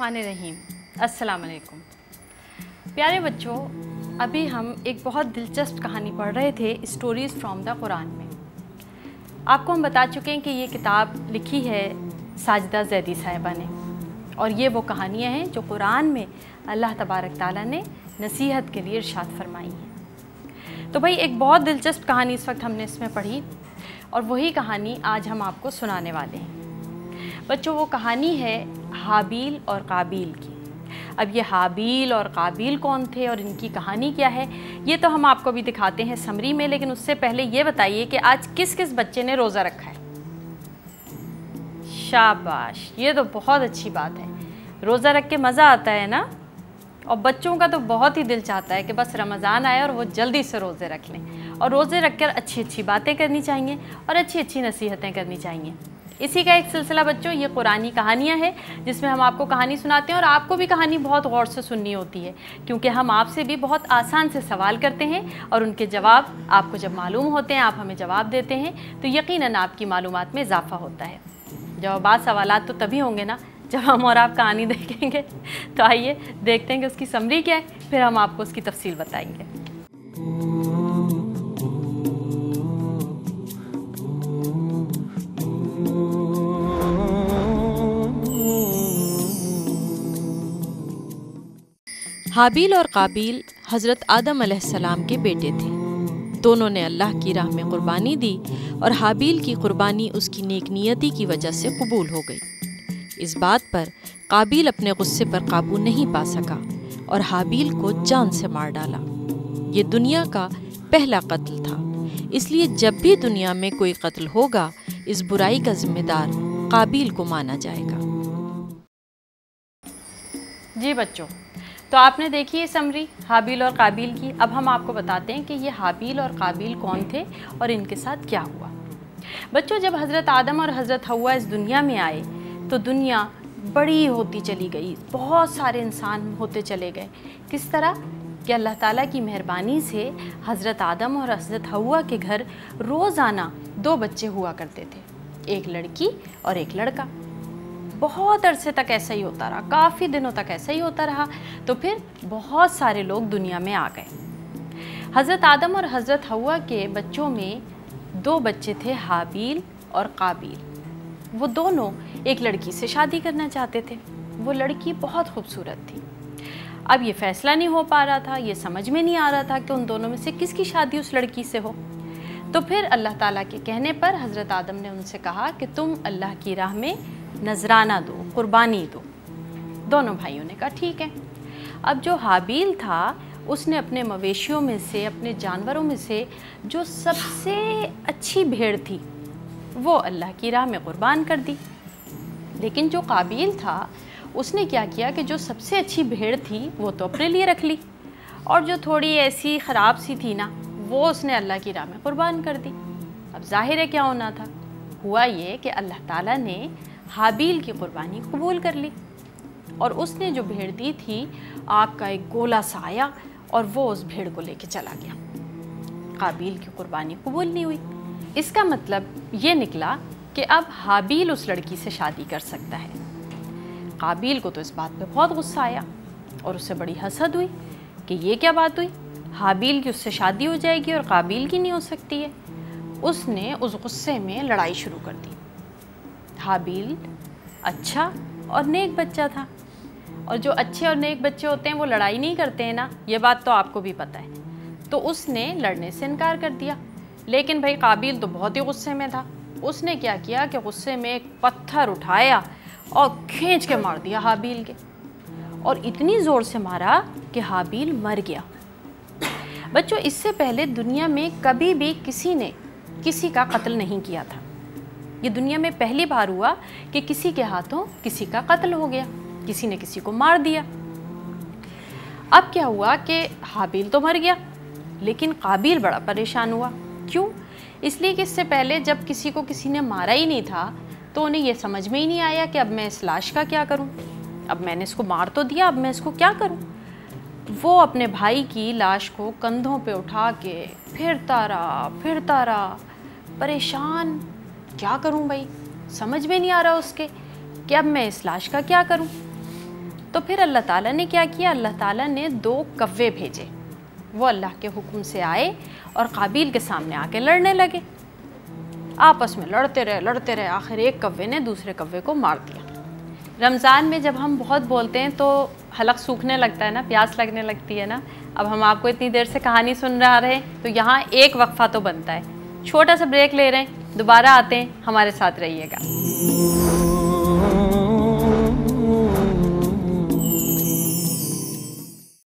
बिस्मिल्लाहिर्रहमानिर्रहीम। अस्सलाम वालेकुम। प्यारे बच्चों, अभी हम एक बहुत दिलचस्प कहानी पढ़ रहे थे स्टोरीज़ फ्रॉम द कुरान में। आपको हम बता चुके हैं कि ये किताब लिखी है साजिदा ज़ैदी साहिबा ने, और ये वो कहानियाँ हैं जो कुरान में अल्लाह तबारक ताला ने नसीहत के लिए इरशाद फरमाई हैं। तो भाई एक बहुत दिलचस्प कहानी इस वक्त हमने इसमें पढ़ी, और वही कहानी आज हम आपको सुनाने वाले हैं। बच्चों, वो कहानी है हाबील और काबील की। अब ये हाबील और काबील कौन थे और इनकी कहानी क्या है, ये तो हम आपको भी दिखाते हैं समरी में, लेकिन उससे पहले ये बताइए कि आज किस किस बच्चे ने रोज़ा रखा है। शाबाश, ये तो बहुत अच्छी बात है। रोज़ा रख के मज़ा आता है ना, और बच्चों का तो बहुत ही दिल चाहता है कि बस रमज़ान आए और वो जल्दी से रोज़े रख लें, और रोज़े रख कर अच्छी अच्छी बातें करनी चाहिए और अच्छी अच्छी नसीहतें करनी चाहिए। इसी का एक सिलसिला बच्चों ये कुरानी कहानियाँ हैं, जिसमें हम आपको कहानी सुनाते हैं, और आपको भी कहानी बहुत गौर से सुननी होती है, क्योंकि हम आपसे भी बहुत आसान से सवाल करते हैं और उनके जवाब आपको जब मालूम होते हैं, आप हमें जवाब देते हैं, तो यकीनन आपकी मालूमात में इजाफ़ा होता है। जवाबात सवालात तो तभी होंगे ना जब हम और आप कहानी देखेंगे। तो आइए देखते हैं कि उसकी समरी क्या है, फिर हम आपको उसकी तफसील बताएंगे। हाबील और काबील हज़रत आदम अलैहिस्सलाम के बेटे थे। दोनों ने अल्लाह की राह में कुर्बानी दी, और हाबील की कुर्बानी उसकी नेक नियति की वजह से कबूल हो गई। इस बात पर काबील अपने गुस्से पर काबू नहीं पा सका और हाबील को जान से मार डाला। ये दुनिया का पहला कत्ल था, इसलिए जब भी दुनिया में कोई कत्ल होगा, इस बुराई का जिम्मेदार काबील को माना जाएगा। जी बच्चों, तो आपने देखी है समरी हाबील और काबील की। अब हम आपको बताते हैं कि ये हाबील और काबील कौन थे और इनके साथ क्या हुआ। बच्चों, जब हज़रत आदम और हज़रत हव्वा इस दुनिया में आए तो दुनिया बड़ी होती चली गई, बहुत सारे इंसान होते चले गए। किस तरह कि अल्लाह ताला की मेहरबानी से हज़रत आदम और हज़रत हव्वा के घर रोज़ाना 2 बच्चे हुआ करते थे, एक लड़की और एक लड़का। बहुत अरसे तक ऐसा ही होता रहा, काफ़ी दिनों तक ऐसा ही होता रहा। तो फिर बहुत सारे लोग दुनिया में आ गए। हज़रत आदम और हज़रत हव्वा के बच्चों में 2 बच्चे थे, हाबील और काबील। वो दोनों एक लड़की से शादी करना चाहते थे। वो लड़की बहुत खूबसूरत थी। अब ये फ़ैसला नहीं हो पा रहा था, ये समझ में नहीं आ रहा था कि उन दोनों में से किसकी शादी उस लड़की से हो। तो फिर अल्लाह ताला के कहने पर हज़रत आदम ने उनसे कहा कि तुम अल्लाह की राह में नजराना दो, कुर्बानी दो। दोनों भाइयों ने कहा ठीक है। अब जो हाबील था उसने अपने मवेशियों में से, अपने जानवरों में से जो सबसे अच्छी भेड़ थी वो अल्लाह की राह में कुर्बान कर दी। लेकिन जो काबील था उसने क्या किया कि जो सबसे अच्छी भेड़ थी वो तो अपने लिए रख ली, और जो थोड़ी ऐसी ख़राब सी थी ना वो उसने अल्लाह की राह में कुर्बान कर दी। अब जाहिर है क्या होना था, हुआ ये कि अल्लाह ताला ने हाबील की कुर्बानी कबूल कर ली, और उसने जो भेड़ दी थी आग का एक गोला सा आया और वो उस भेड़ को लेके चला गया। काबील की कुर्बानी कबूल नहीं हुई। इसका मतलब ये निकला कि अब हाबील उस लड़की से शादी कर सकता है। काबील को तो इस बात पे बहुत गुस्सा आया और उससे बड़ी हसद हुई कि ये क्या बात हुई, हाबील की उससे शादी हो जाएगी और काबील की नहीं हो सकती है। उसने उस गुस्से में लड़ाई शुरू कर दी। हाबील अच्छा और नेक बच्चा था, और जो अच्छे और नेक बच्चे होते हैं वो लड़ाई नहीं करते हैं ना, ये बात तो आपको भी पता है। तो उसने लड़ने से इनकार कर दिया। लेकिन भाई काबील तो बहुत ही गुस्से में था। उसने क्या किया कि गुस्से में एक पत्थर उठाया और खींच के मार दिया हाबील के, और इतनी ज़ोर से मारा कि हाबील मर गया। बच्चों, इससे पहले दुनिया में कभी भी किसी ने किसी का कत्ल नहीं किया था। ये दुनिया में पहली बार हुआ कि किसी के हाथों किसी का कत्ल हो गया, किसी ने किसी को मार दिया। अब क्या हुआ कि हाबील तो मर गया, लेकिन काबील बड़ा परेशान हुआ। क्यों? इसलिए कि इससे पहले जब किसी को किसी ने मारा ही नहीं था तो उन्हें यह समझ में ही नहीं आया कि अब मैं इस लाश का क्या करूं। अब मैंने इसको मार तो दिया, अब मैं इसको क्या करूं। वो अपने भाई की लाश को कंधों पे उठा के फिरता रहा, परेशान, क्या करूं भाई, समझ में नहीं आ रहा उसके कि अब मैं इस लाश का क्या करूं। تو پھر اللہ تعالیٰ نے کیا کیا؟ اللہ تعالیٰ نے 2 کوے بھیجے، وہ اللہ کے حکم سے آئے اور قابیل کے سامنے آ کے لڑنے لگے، آپس میں لڑتے رہے، آخر ایک کوے نے دوسرے کوے کو مار دیا۔ رمضان میں جب ہم بہت بولتے ہیں تو حلق سوکھنے لگتا ہے نا، پیاس لگنے لگتی ہے نا۔ اب ہم آپ کو اتنی دیر سے کہانی سن رہے ہیں تو یہاں ایک وقفہ تو بنتا ہے، چھوٹا سا بریک لے رہے ہیں، دوبارہ آتے ہیں، ہمارے ساتھ رہیے گا۔